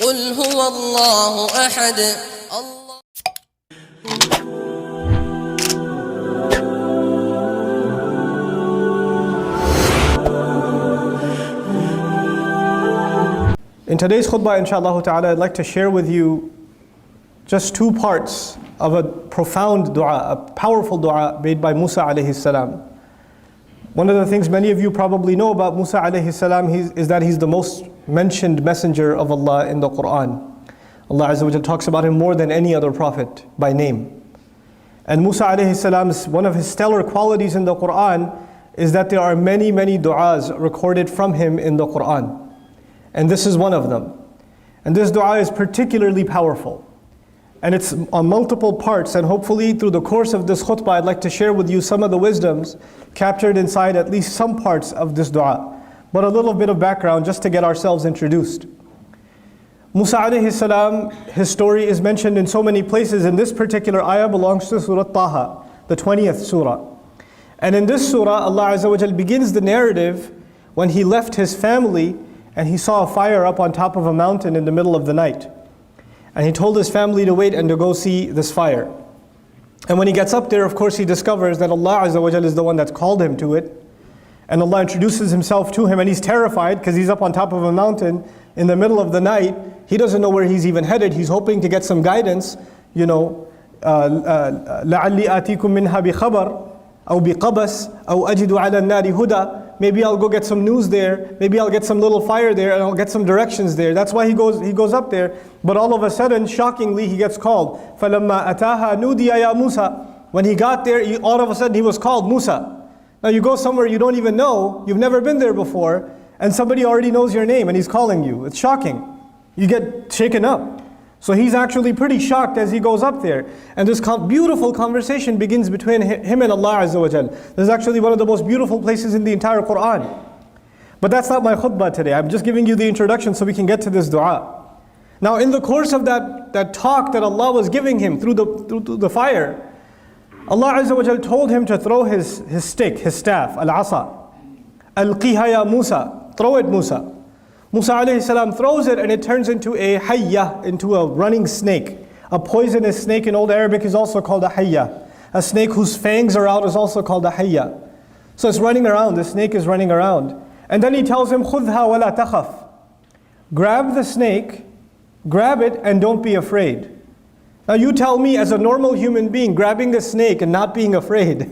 قل هو الله أحد In today's khutbah, inshallah ta'ala, I'd like to share with you just two parts of a profound dua, a powerful dua made by Musa alayhi salam. One of the things many of you probably know about Musa alayhi salam is that he's the most mentioned messenger of Allah in the Quran. Allah Azza wa Jal talks about him more than any other prophet by name. And Musa alayhi salam's, one of his stellar qualities in the Quran is that there are many, many du'as recorded from him in the Quran. And this is one of them. And this dua is particularly powerful. And it's on multiple parts, and hopefully through the course of this khutbah, I'd like to share with you some of the wisdoms captured inside at least some parts of this dua. But a little bit of background just to get ourselves introduced. Musa alayhi salam, his story is mentioned in so many places, and this particular ayah belongs to Surah Taha, the 20th surah. And in this surah, Allah Azza wa Jal begins the narrative when he left his family and he saw a fire up on top of a mountain in the middle of the night. And he told his family to wait and to go see this fire. And when he gets up there, of course, he discovers that Allah Azza wa Jal is the one that's called him to it. And Allah introduces himself to him, and he's terrified because he's up on top of a mountain in the middle of the night. He doesn't know where he's even headed. He's hoping to get some guidance, لَعَلِّي آتِيكُم مِّنْهَا بِخَبَرٍ أو بقبس أو أجد على النار هدى. Maybe I'll go get some news there. Maybe I'll get some little fire there, and I'll get some directions there. That's why he goes up there. But all of a sudden, shockingly, he gets called. فَلَمَّا أَتَاهَا نُودِيَ يَا مُوسَى. When he got there, all of a sudden he was called Musa. Now you go somewhere you don't even know, you've never been there before, and somebody already knows your name and he's calling you. It's shocking. You get shaken up. So he's actually pretty shocked as he goes up there. And this beautiful conversation begins between him and Allah Azza wa Jal. This is actually one of the most beautiful places in the entire Quran. But that's not my khutbah today. I'm just giving you the introduction so we can get to this dua. Now in the course of that talk that Allah was giving him through the fire, Allah Azza wa Jal told him to throw his stick, his staff, al-asa. Alqiha ya Musa. Throw it, Musa. Musa alayhi salam throws it and it turns into a hayya, into a running snake. A poisonous snake in Old Arabic is also called a hayya. A snake whose fangs are out is also called a hayya. So it's running around, the snake is running around. And then he tells him, خُذْهَا وَلَا تَخَفْ. Grab the snake, grab it and don't be afraid. Now you tell me, as a normal human being, grabbing the snake and not being afraid,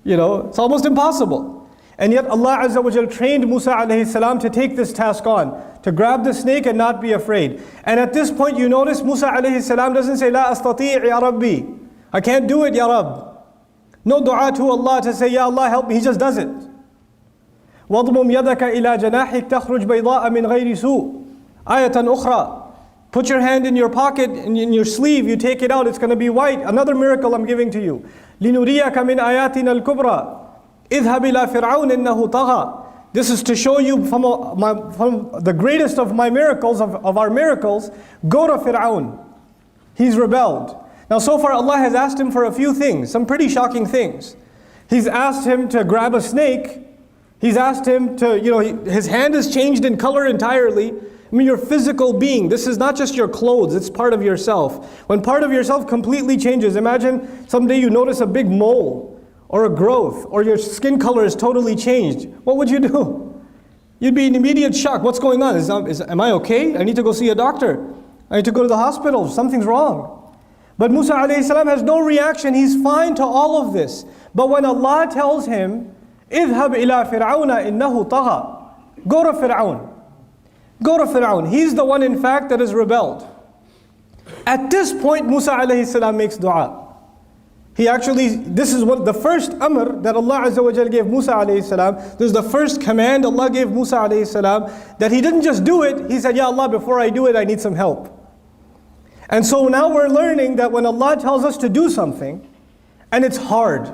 it's almost impossible. And yet Allah Azza wa Jal trained Musa alayhi salam to take this task on, to grab the snake and not be afraid. And at this point you notice Musa alayhi salam doesn't say, La astati' ya Rabbi. I can't do it, Ya Rabb. No dua to Allah to say, Ya Allah help me. He just does it. وَضْمُمْ يَدَكَ إِلَى جَنَاحِكَ تَخْرُجْ بَيْضَاءَ مِنْ غَيْرِ سُوءٍ آيَةً أُخْرَى. Put your hand in your pocket, in your sleeve, you take it out, it's going to be white. Another miracle I'm giving to you. لِنُرِيَكَ مِنْ آيَاتِنَا الْكُبْرَى اذهب إلى فرعون إنه طغى. This is to show you from the greatest of my miracles, of our miracles. Go to Fir'aun. He's rebelled. Now so far Allah has asked him for a few things, some pretty shocking things. He's asked him to grab a snake. He's asked him to, his hand has changed in color entirely. I mean, your physical being, this is not just your clothes, it's part of yourself. When part of yourself completely changes, imagine someday you notice a big mole or a growth, or your skin color is totally changed. What would you do? You'd be in immediate shock. What's going on? Am I okay? I need to go see a doctor. I need to go to the hospital. Something's wrong. But Musa alayhi salam has no reaction. He's fine to all of this. But when Allah tells him, اذهب إلى فرعون إنه طغى. Go to Fir'aun. Go to Fir'aun. He's the one in fact that has rebelled. At this point Musa alayhi salam makes dua. This is what the first amr that Allah Azza wa Jal gave Musa alayhi salam. This is the first command Allah gave Musa alayhi salam, that he didn't just do it. He said, Ya Allah, before I do it, I need some help. And so now we're learning that when Allah tells us to do something, and it's hard.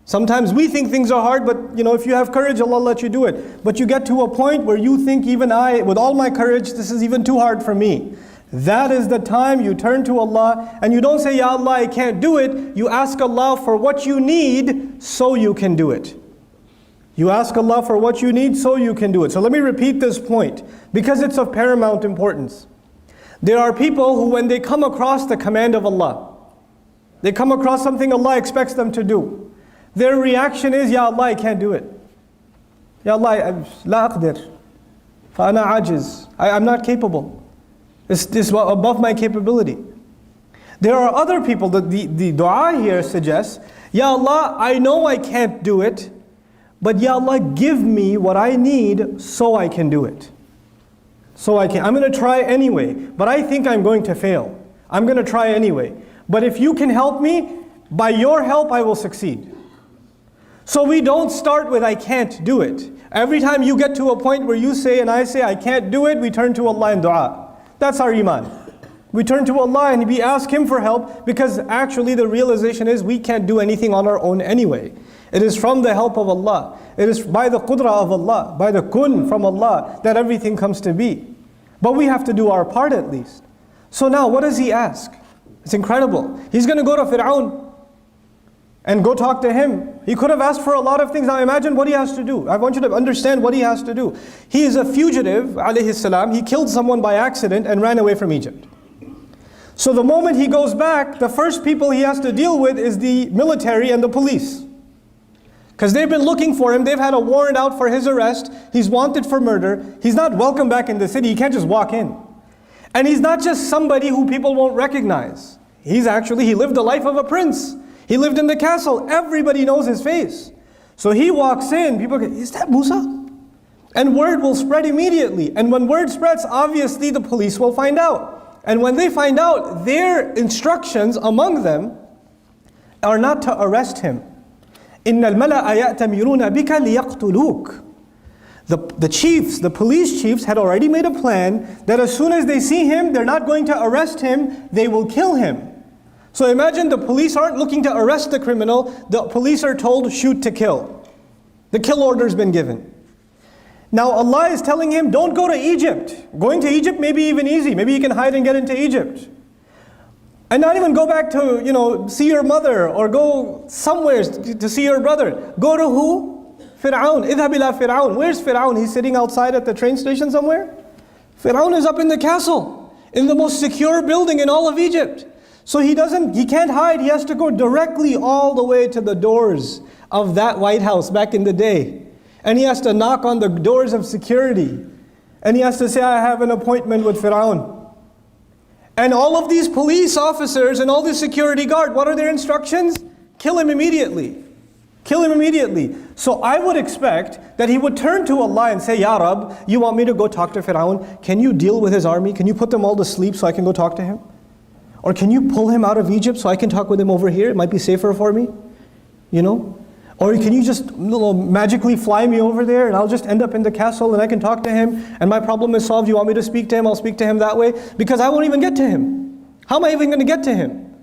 Sometimes we think things are hard, but if you have courage, Allah will let you do it. But you get to a point where you think, even I, with all my courage, this is even too hard for me. That is the time you turn to Allah and you don't say, Ya Allah, I can't do it. You ask Allah for what you need so you can do it. You ask Allah for what you need so you can do it. So let me repeat this point because it's of paramount importance. There are people who, when they come across the command of Allah, they come across something Allah expects them to do, their reaction is, Ya Allah, I can't do it. Ya Allah, la aqdir. Fa'ana ajiz. I'm not capable. It's above my capability. There are other people, the dua here suggests, Ya Allah, I know I can't do it, but Ya Allah, give me what I need so I can do it. I'm going to try anyway, but I think I'm going to fail. I'm going to try anyway. But if you can help me, by your help I will succeed. So we don't start with I can't do it. Every time you get to a point where you say and I say I can't do it, we turn to Allah in dua. That's our iman. We turn to Allah and we ask Him for help, because actually the realization is we can't do anything on our own anyway. It is from the help of Allah. It is by the qudra of Allah, by the kun from Allah, that everything comes to be. But we have to do our part at least. So now what does he ask? It's incredible. He's going to go to Fir'aun and go talk to him. He could have asked for a lot of things. Now imagine what he has to do. I want you to understand what he has to do. He is a fugitive, alayhi salam. He killed someone by accident and ran away from Egypt. So the moment he goes back, the first people he has to deal with is the military and the police. Because they've been looking for him. They've had a warrant out for his arrest. He's wanted for murder. He's not welcome back in the city. He can't just walk in. And he's not just somebody who people won't recognize. He lived the life of a prince. He lived in the castle. Everybody knows his face. So he walks in. People go, is that Musa? And word will spread immediately. And when word spreads, obviously the police will find out. And when they find out, their instructions among them are not to arrest him. إِنَّ الْمَلَأَ يَأْتَمِرُونَ بِكَ لِيَقْتُلُوكَ. The chiefs, the police chiefs had already made a plan that as soon as they see him, they're not going to arrest him, they will kill him. So imagine the police aren't looking to arrest the criminal, the police are told shoot to kill. The kill order's been given. Now Allah is telling him, don't go to Egypt. Going to Egypt may be even easy. Maybe you can hide and get into Egypt. And not even go back to, see your mother or go somewhere to see your brother. Go to who? Fir'aun. Idhab ila Fir'aun. Where's Fir'aun? He's sitting outside at the train station somewhere? Fir'aun is up in the castle, in the most secure building in all of Egypt. So he can't hide. He has to go directly all the way to the doors of that White House back in the day. And he has to knock on the doors of security. And he has to say, I have an appointment with Fir'aun. And all of these police officers and all the security guard, what are their instructions? Kill him immediately. Kill him immediately. So I would expect that he would turn to Allah and say, Ya Rab, you want me to go talk to Fir'aun? Can you deal with his army? Can you put them all to sleep so I can go talk to him? Or can you pull him out of Egypt so I can talk with him over here? It might be safer for me. Or can you just magically fly me over there and I'll just end up in the castle and I can talk to him and my problem is solved. You want me to speak to him? I'll speak to him that way. Because I won't even get to him. How am I even going to get to him?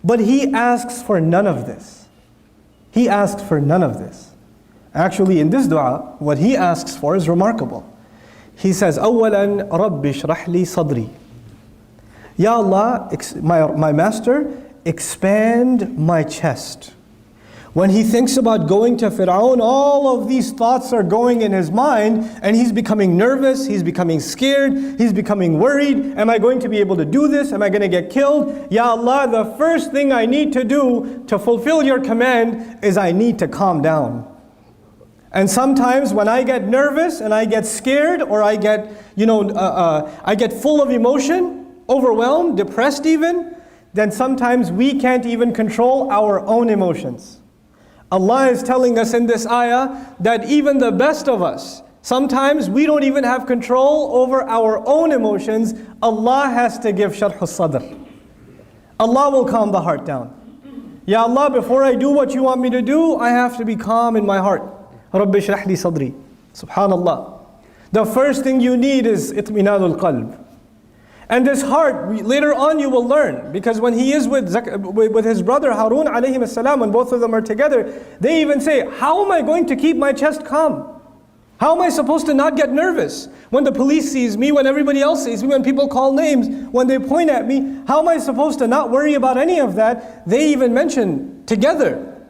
But he asks for none of this. He asks for none of this. Actually, in this dua, what he asks for is remarkable. He says, أَوَّلًا رَبِّ اشْرَحْ لِي صَدْرِي. Ya Allah, my master, expand my chest. When he thinks about going to Fir'aun, all of these thoughts are going in his mind and he's becoming nervous, he's becoming scared, he's becoming worried. Am I going to be able to do this? Am I going to get killed? Ya Allah, the first thing I need to do to fulfill your command is I need to calm down. And sometimes when I get nervous and I get scared or I get, I get full of emotion, overwhelmed, depressed even, then sometimes we can't even control our own emotions. Allah is telling us in this ayah that even the best of us, sometimes we don't even have control over our own emotions. Allah has to give sharh al-sadr. Allah will calm the heart down. Ya Allah, before I do what you want me to do, I have to be calm in my heart. Rabbi shrah li sadri. Subhanallah. The first thing you need is itminanul qalb. And this heart, later on you will learn, because when he is with his brother Harun alayhi salam, when both of them are together, they even say, how am I going to keep my chest calm? How am I supposed to not get nervous? When the police sees me, when everybody else sees me, when people call names, when they point at me, how am I supposed to not worry about any of that? They even mention together,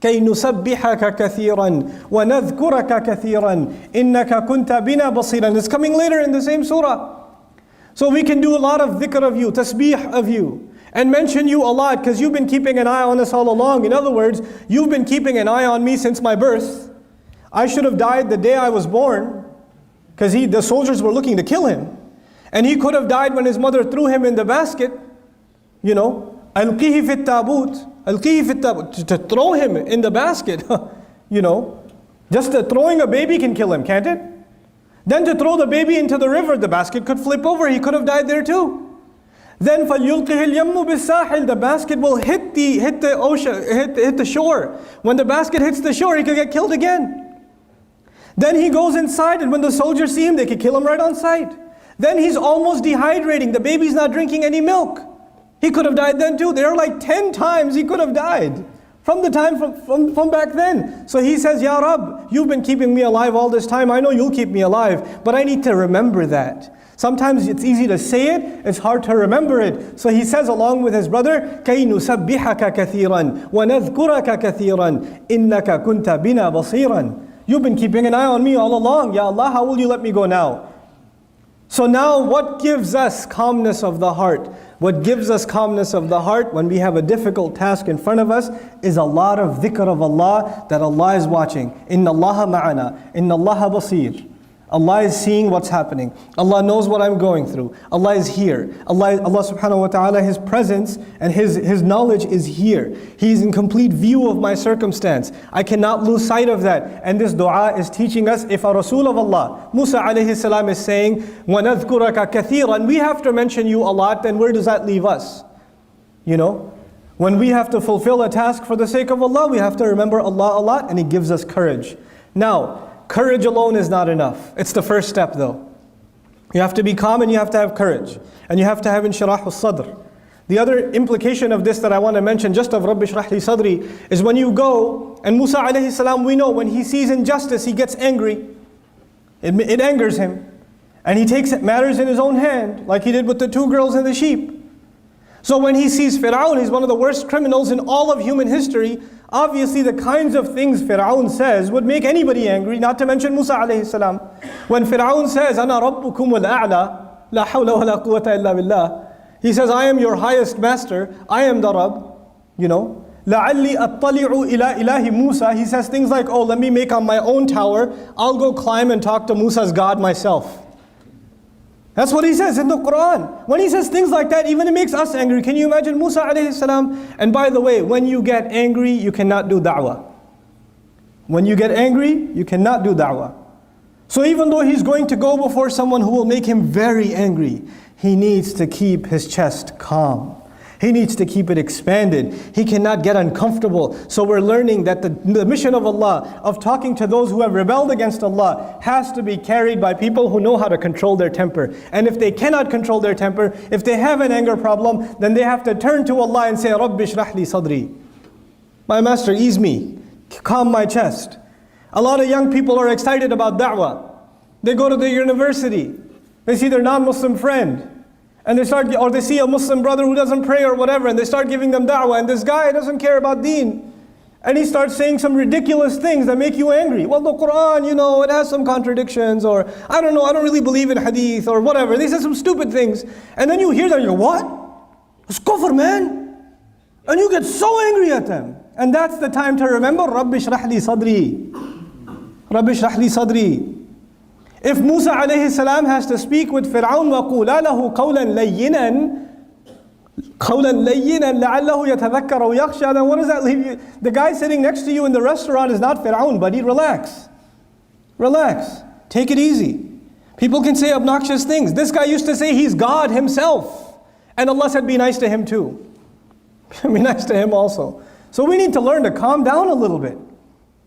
كَيْ نُسَبِّحَكَ كَثِيرًا وَنَذْكُرَكَ كَثِيرًا إِنَّكَ كُنْتَ بِنَا بَصِيرًا. It's coming later in the same surah. So we can do a lot of dhikr of you, tasbih of you, and mention you a lot because you've been keeping an eye on us all along. In other words, you've been keeping an eye on me since my birth. I should have died the day I was born because the soldiers were looking to kill him. And he could have died when his mother threw him in the basket. You know, alqihi fit tabut, alqihi fit tabut, to throw him in the basket. You know, just throwing a baby can kill him, can't it? Then to throw the baby into the river, the basket could flip over, he could have died there too. Then فَلْيُلْقِهِ الْيَمُّ بِالسَّاحِلِ, the basket will hit the ocean, hit the shore. When the basket hits the shore, he could get killed again. Then he goes inside, and when the soldiers see him, they could kill him right on sight. Then he's almost dehydrating, the baby's not drinking any milk. He could have died then too. There are like 10 times he could have died. From the time from back then. So he says, Ya Rab, you've been keeping me alive all this time. I know you'll keep me alive, but I need to remember that. Sometimes it's easy to say it, it's hard to remember it. So he says along with his brother, كَيْ نُسَبِّحَكَ كَثِيرًا وَنَذْكُرَكَ كَثِيرًا إِنَّكَ كُنْتَ بِنَا بَصِيرًا. You've been keeping an eye on me all along. Ya Allah, how will you let me go now? So now what gives us calmness of the heart? What gives us calmness of the heart when we have a difficult task in front of us is a lot of dhikr of Allah, that Allah is watching. Inna Allaha ma'ana, Inna Allaha basir. Allah is seeing what's happening. Allah knows what I'm going through. Allah is here. Allah subhanahu wa ta'ala, His presence and His knowledge is here. He's in complete view of my circumstance. I cannot lose sight of that. And this dua is teaching us, if a Rasul of Allah, Musa alayhi salam, is saying, وَنَذْكُرَكَ كَثِيرًا, we have to mention you a lot, then where does that leave us? You know? When we have to fulfill a task for the sake of Allah, we have to remember Allah a lot, and He gives us courage. Now, courage alone is not enough. It's the first step though. You have to be calm and you have to have courage. And you have to have inshirah al-sadr. The other implication of this that I want to mention, just of Rabbi shrah li sadri, is when you go, and Musa alayhi salam, we know when he sees injustice, he gets angry. It angers him. And he takes matters in his own hand, like he did with the 2 girls and the sheep. So when he sees Fir'aun, he's one of the worst criminals in all of human history. Obviously the kinds of things Fir'aun says would make anybody angry, not to mention Musa alayhi salam. When Fir'aun says, أَنَا رَبُّكُمُ الْأَعْلَى لَا حَوْلَ وَلَا قُوَّةَ إِلَّا بِاللَّهِ, he says, I am your highest master, I am the Rabb, you know. لَعَلِّي أَطَّلِعُ إِلَىٰ إِلَهِ Musa, he says things like, oh, let me make on my own tower, I'll go climb and talk to Musa's God myself. That's what he says in the Quran. When he says things like that, even it makes us angry. Can you imagine Musa alayhi salam? And by the way, when you get angry, you cannot do da'wah. When you get angry, you cannot do da'wah. So even though he's going to go before someone who will make him very angry, he needs to keep his chest calm. He needs to keep it expanded. He cannot get uncomfortable. So we're learning that the mission of Allah, of talking to those who have rebelled against Allah, has to be carried by people who know how to control their temper. And if they cannot control their temper, if they have an anger problem, then they have to turn to Allah and say, Rabbi shrah li sadri. My master, ease me, calm my chest. A lot of young people are excited about da'wah. They go to the university, they see their non-Muslim friend, and they see a Muslim brother who doesn't pray or whatever, and they start giving them da'wah, and this guy doesn't care about deen. And he starts saying some ridiculous things that make you angry. Well, the Quran, you know, it has some contradictions, or I don't know, I don't really believe in hadith, or whatever. They say some stupid things. And then you hear that, you go, what? It's kufr, man. And you get so angry at them. And that's the time to remember, Rabbi shrah li sadri. Rabbi shrah li sadri. If Musa alayhi salam has to speak with Fir'aun, وَقُولَا لَهُ قَوْلًا لَيِّنًا قَوْلًا لَيِّنًا لَعَلَّهُ يَتَذَكَّرَ وَيَخْشَى, then what does that leave you? The guy sitting next to you in the restaurant is not Fir'aun, buddy. Relax. Relax. Take it easy. People can say obnoxious things. This guy used to say he's God himself. And Allah said, be nice to him too. Be nice to him also. So we need to learn to calm down a little bit.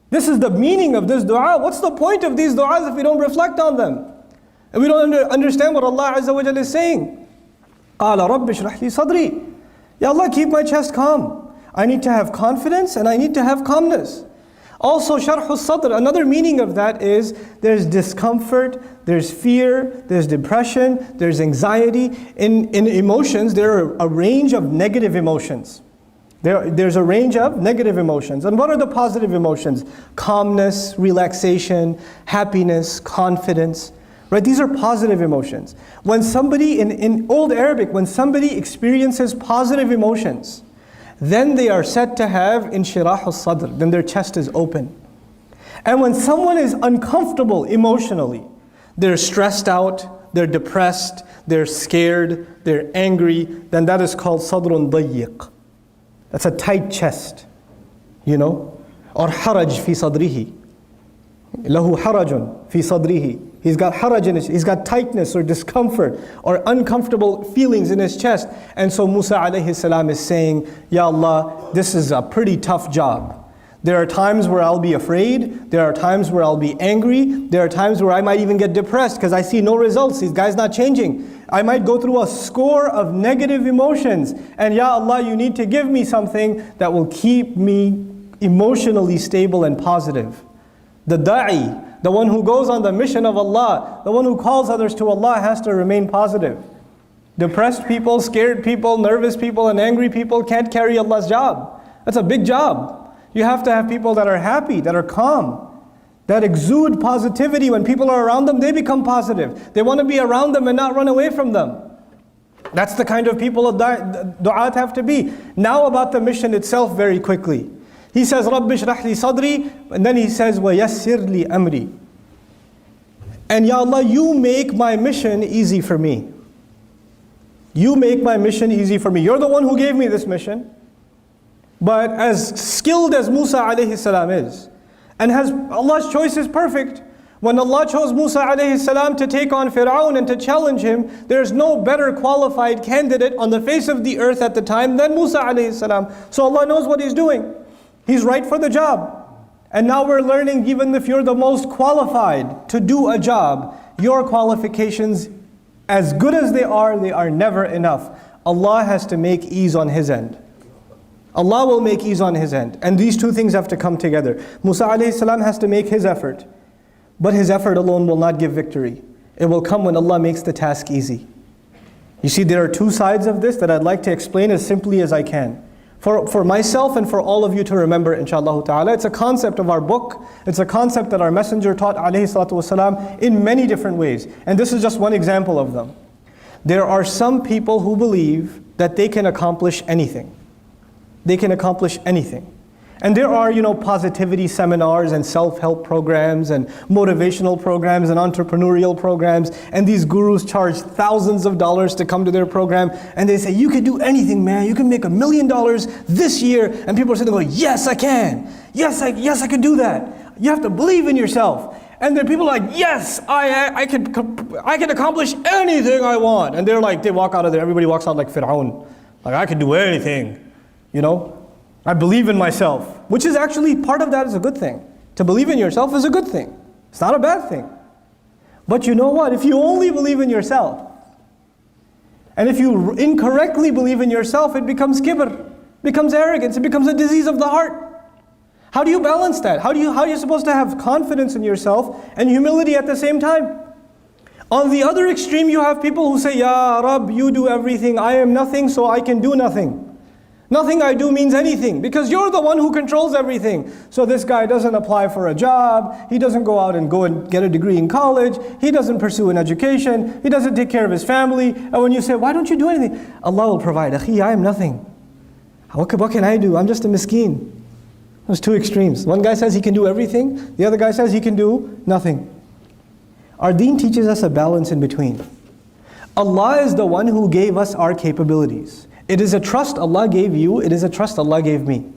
This is the meaning of this dua. What's the point of these du'as if we don't reflect on them? And we don't understand what Allah Azza wa Jalla is saying. قَالَ رَبِّ اشْرَحْ لِي صَدْرِي. Ya Allah, keep my chest calm. I need to have confidence and I need to have calmness. Also, sharh al-sadr, another meaning of that is there's discomfort, there's fear, there's depression, there's anxiety. In emotions, there are a range of negative emotions. There's a range of negative emotions. And what are the positive emotions? Calmness, relaxation, happiness, confidence. Right? These are positive emotions. When somebody, in Old Arabic, when somebody experiences positive emotions, then they are said to have inshirah al-sadr, then their chest is open. And when someone is uncomfortable emotionally, they're stressed out, they're depressed, they're scared, they're angry, then that is called sadrun dayyiq. That's a tight chest, you know? Or haraj fi sadrihi. Lahu harajun fi sadrihi. He's got haraj in his, he's got tightness or discomfort or uncomfortable feelings in his chest. And so Musa alayhi salam is saying, Ya Allah, this is a pretty tough job. There are times where I'll be afraid. There are times where I'll be angry. There are times where I might even get depressed because I see no results. These guys not changing. I might go through a score of negative emotions. And Ya Allah, you need to give me something that will keep me emotionally stable and positive. The da'i, the one who goes on the mission of Allah, the one who calls others to Allah, has to remain positive. Depressed people, scared people, nervous people, and angry people can't carry Allah's job. That's a big job. You have to have people that are happy, that are calm, that exude positivity. When people are around them, they become positive. They want to be around them and not run away from them. That's the kind of people du'at have to be. Now about the mission itself very quickly. He says, Rabbi shrah li sadri, and then he says, وَيَسِّرْ لِي أَمْرِي. And Ya Allah, you make my mission easy for me. You make my mission easy for me. You're the one who gave me this mission. But as skilled as Musa alayhi salam is, and Allah's choice is perfect. When Allah chose Musa alayhi salam to take on Fir'aun and to challenge him, there's no better qualified candidate on the face of the earth at the time than Musa alayhi salam. So Allah knows what He's doing. He's right for the job. And now we're learning, even if you're the most qualified to do a job, your qualifications, as good as they are never enough. Allah has to make ease on His end. Allah will make ease on His end. And these two things have to come together. Musa alayhi salam has to make his effort. But his effort alone will not give victory. It will come when Allah makes the task easy. You see, there are two sides of this that I'd like to explain as simply as I can. For myself and for all of you to remember, inshaAllah ta'ala. It's a concept of our book. It's a concept that our messenger taught alayhi salatu wasalam in many different ways. And this is just one example of them. There are some people who believe that they can accomplish anything. They can accomplish anything. And there are, positivity seminars and self-help programs and motivational programs and entrepreneurial programs. And these gurus charge thousands of dollars to come to their program. And they say, you can do anything, man. You can make $1 million this year. And people are sitting there going, yes, I can. Yes, I can do that. You have to believe in yourself. And then people are like, yes, I can accomplish anything I want. And they're like, they walk out of there. Everybody walks out like Fir'aun. Like, I can do anything. I believe in myself, which is actually part of that is a good thing. To believe in yourself is a good thing. It's not a bad thing. But you know what? If you only believe in yourself, and if you incorrectly believe in yourself, it becomes kibr, becomes arrogance, it becomes a disease of the heart. How do you balance that? How are you supposed to have confidence in yourself and humility at the same time? On the other extreme, you have people who say, Ya Rabb, you do everything. I am nothing, so I can do nothing. Nothing I do means anything because you're the one who controls everything. So this guy doesn't apply for a job. He doesn't go out and get a degree in college. He doesn't pursue an education. He doesn't take care of his family. And when you say, why don't you do anything? Allah will provide. Akhi, I am nothing. What can I do? I'm just a miskeen. There's two extremes. One guy says he can do everything. The other guy says he can do nothing. Our deen teaches us a balance in between. Allah is the one who gave us our capabilities. It is a trust Allah gave you, it is a trust Allah gave me.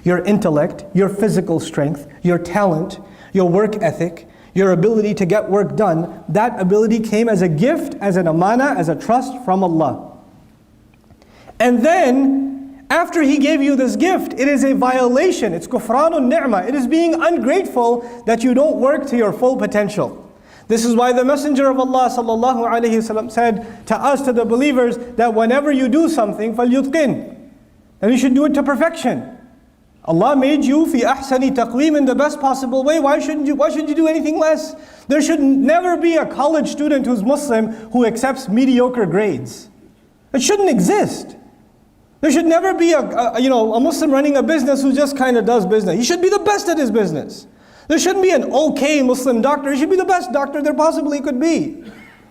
Your intellect, your physical strength, your talent, your work ethic, your ability to get work done, that ability came as a gift, as an amana, as a trust from Allah. And then, after He gave you this gift, it is a violation, it's kufranun ni'mah, it is being ungrateful that you don't work to your full potential. This is why the Messenger of Allah sallallahu alaihi wasallam said to us, to the believers, that whenever you do something, فَلْيُتْقِنْ, and you should do it to perfection. Allah made you fi ahsani taqweem, in the best possible way. Why should you do anything less? There should never be a college student who's Muslim who accepts mediocre grades. It shouldn't exist. There should never be a Muslim running a business who just kind of does business. He should be the best at his business. There shouldn't be an okay Muslim doctor. He should be the best doctor there possibly could be.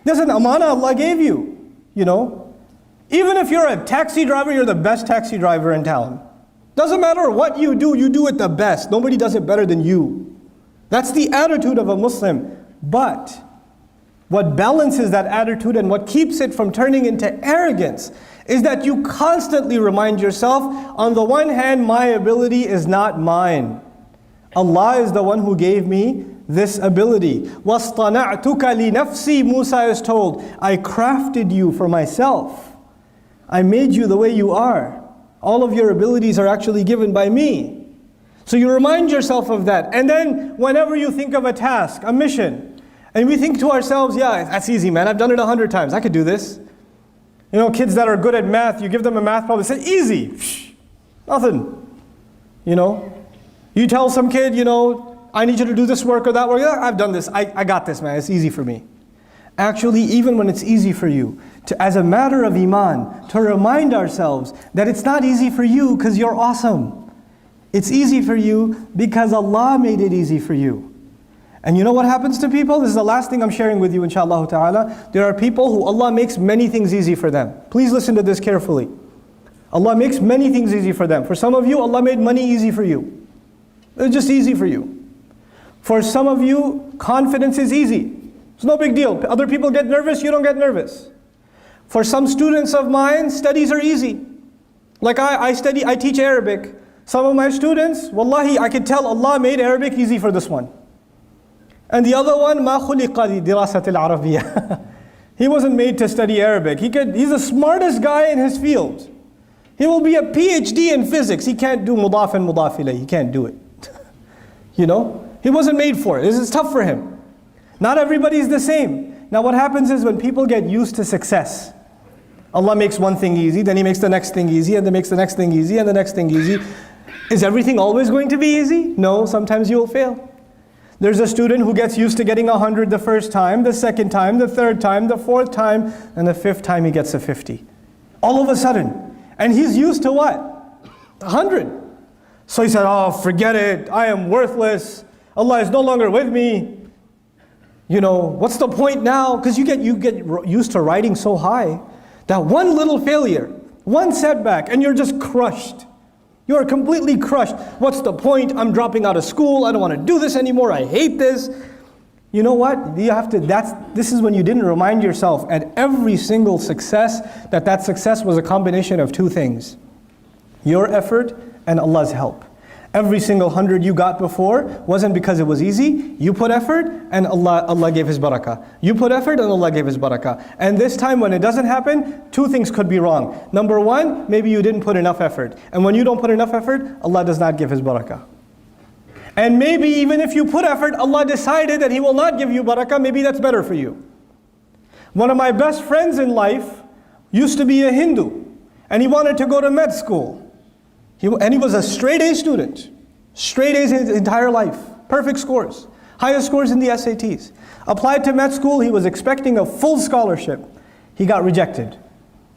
There's an amana Allah gave you, you know. Even if you're a taxi driver, you're the best taxi driver in town. Doesn't matter what you do it the best. Nobody does it better than you. That's the attitude of a Muslim. But what balances that attitude and what keeps it from turning into arrogance is that you constantly remind yourself, on the one hand, my ability is not mine. Allah is the one who gave me this ability. وَاصْطَنَعْتُكَ لِنَفْسِي, Musa is told, I crafted you for myself. I made you the way you are. All of your abilities are actually given by me. So you remind yourself of that. And then whenever you think of a task, a mission, and we think to ourselves, yeah, that's easy, man. I've done it 100 times. I could do this. You know, kids that are good at math, you give them a math problem, they say, easy. Psh, nothing. You know? You tell some kid, you know, I need you to do this work or that work. Yeah, I've done this. I got this, man. It's easy for me. Actually, even when it's easy for you, as a matter of iman, to remind ourselves that it's not easy for you because you're awesome. It's easy for you because Allah made it easy for you. And you know what happens to people? This is the last thing I'm sharing with you, inshaAllah ta'ala. There are people who Allah makes many things easy for them. Please listen to this carefully. Allah makes many things easy for them. For some of you, Allah made money easy for you. It's just easy for you. For some of you, confidence is easy. It's no big deal. Other people get nervous, you don't get nervous. For some students of mine, studies are easy. Like I teach Arabic. Some of my students, wallahi, I can tell Allah made Arabic easy for this one. And the other one, مَا خُلِقَ لِدِرَاسَةِ الْعَرَبِيَّةِ. He wasn't made to study Arabic. He's the smartest guy in his field. He will be a PhD in physics. He can't do mudaf and mudaf ilayh. He can't do it. You know? He wasn't made for it. This is tough for him. Not everybody's the same. Now what happens is when people get used to success, Allah makes one thing easy, then He makes the next thing easy, and then makes the next thing easy, and the next thing easy. Is everything always going to be easy? No, sometimes you will fail. There's a student who gets used to getting 100 the first time, the second time, the third time, the fourth time, and the fifth time he gets a 50. All of a sudden. And he's used to what? 100. So he said, oh, forget it. I am worthless. Allah is no longer with me. You know, what's the point now? Because you get used to riding so high that one little failure, one setback, and you're just crushed. You are completely crushed. What's the point? I'm dropping out of school. I don't want to do this anymore. I hate this. You know what? This is when you didn't remind yourself at every single success that success was a combination of two things. Your effort and Allah's help. Every single 100 you got before wasn't because it was easy. You put effort and Allah gave His barakah. You put effort and Allah gave His barakah. And this time when it doesn't happen, two things could be wrong. Number one, maybe you didn't put enough effort. And when you don't put enough effort, Allah does not give His barakah. And maybe even if you put effort, Allah decided that He will not give you barakah, maybe that's better for you. One of my best friends in life used to be a Hindu. And he wanted to go to med school. And he was a straight A student. Straight A's his entire life. Perfect scores. Highest scores in the SATs. Applied to med school, he was expecting a full scholarship. He got rejected.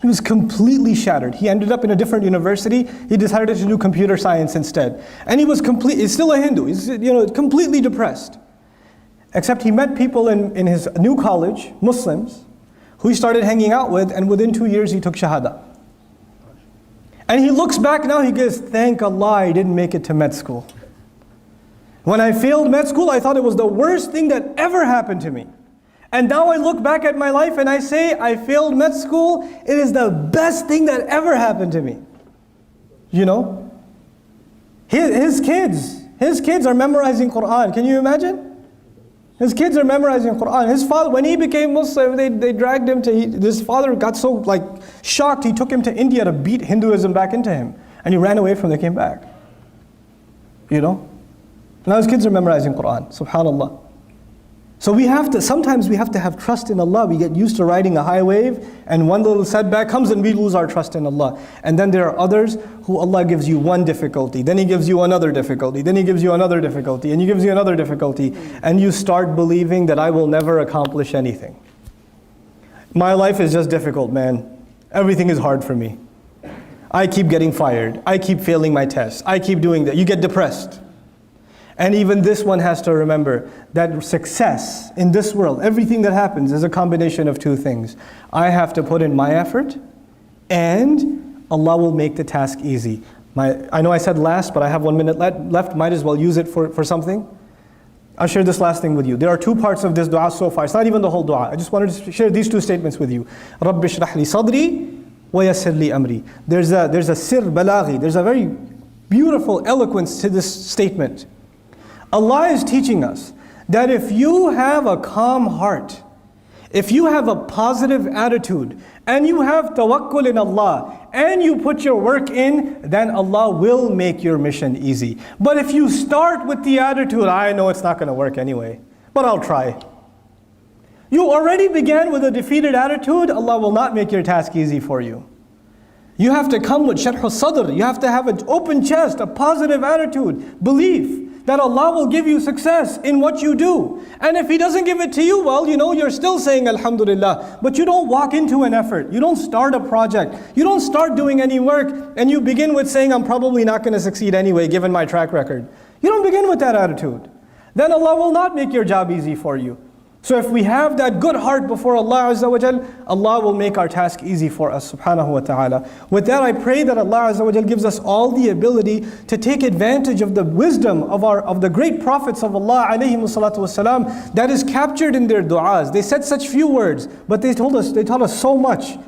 He was completely shattered. He ended up in a different university. He decided to do computer science instead. And he's still a Hindu. He's completely depressed. Except he met people in his new college, Muslims, who he started hanging out with, and within 2 years he took Shahada. And he looks back now, he goes, thank Allah I didn't make it to med school. When I failed med school, I thought it was the worst thing that ever happened to me. And now I look back at my life and I say, I failed med school, it is the best thing that ever happened to me. You know? His kids are memorizing Quran. Can you imagine? His kids are memorizing Quran. His father, when he became Muslim, they dragged him to, his father got so shocked, he took him to India to beat Hinduism back into him. And he ran away from them, came back. You know? Now his kids are memorizing Quran, subhanallah. So sometimes we have to have trust in Allah. We get used to riding a high wave, and one little setback comes and we lose our trust in Allah. And then there are others who Allah gives you one difficulty, then He gives you another difficulty, then He gives you another difficulty, and He gives you another difficulty, and you start believing that I will never accomplish anything. My life is just difficult, man. Everything is hard for me. I keep getting fired. I keep failing my tests. I keep doing that. You get depressed. And even this one has to remember that success in this world, everything that happens is a combination of two things. I have to put in my effort, and Allah will make the task easy. I know I said last, but I have 1 minute left. Might as well use it for something. I'll share this last thing with you. There are two parts of this dua so far. It's not even the whole dua. I just wanted to share these two statements with you. رَبِّ اشْرَحْ لِي صَدْرِي وَيَسِّرْ لِي أَمْرِي. There's a sir balaghi. There's a very beautiful eloquence to this statement. Allah is teaching us that if you have a calm heart, if you have a positive attitude, and you have tawakkul in Allah, and you put your work in, then Allah will make your mission easy. But if you start with the attitude, I know it's not going to work anyway, but I'll try. You already began with a defeated attitude, Allah will not make your task easy for you. You have to come with sharh al-sadr. You have to have an open chest, a positive attitude, belief that Allah will give you success in what you do. And if He doesn't give it to you, well, you're still saying Alhamdulillah. But you don't walk into an effort. You don't start a project. You don't start doing any work. And you begin with saying, I'm probably not going to succeed anyway, given my track record. You don't begin with that attitude. Then Allah will not make your job easy for you. So if we have that good heart before Allah Azza wa Jal, Allah will make our task easy for us, subhanahu wa ta'ala. With that, I pray that Allah Azza wa Jal gives us all the ability to take advantage of the wisdom of the great prophets of Allah alayhimu salatu wasalam that is captured in their du'as. They said such few words, but they taught us so much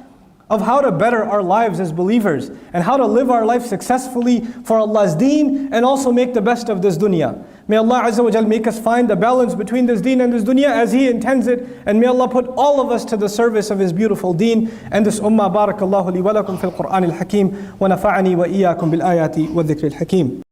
of how to better our lives as believers and how to live our life successfully for Allah's deen and also make the best of this dunya. May Allah Azza wa Jal make us find the balance between this deen and this dunya as He intends it, and may Allah put all of us to the service of His beautiful deen and this ummah. Barakallahu li wa lakum fil Qur'an al-Hakim wa nafa'ani wa iyyakum bil ayati wa dhikri al-Hakim.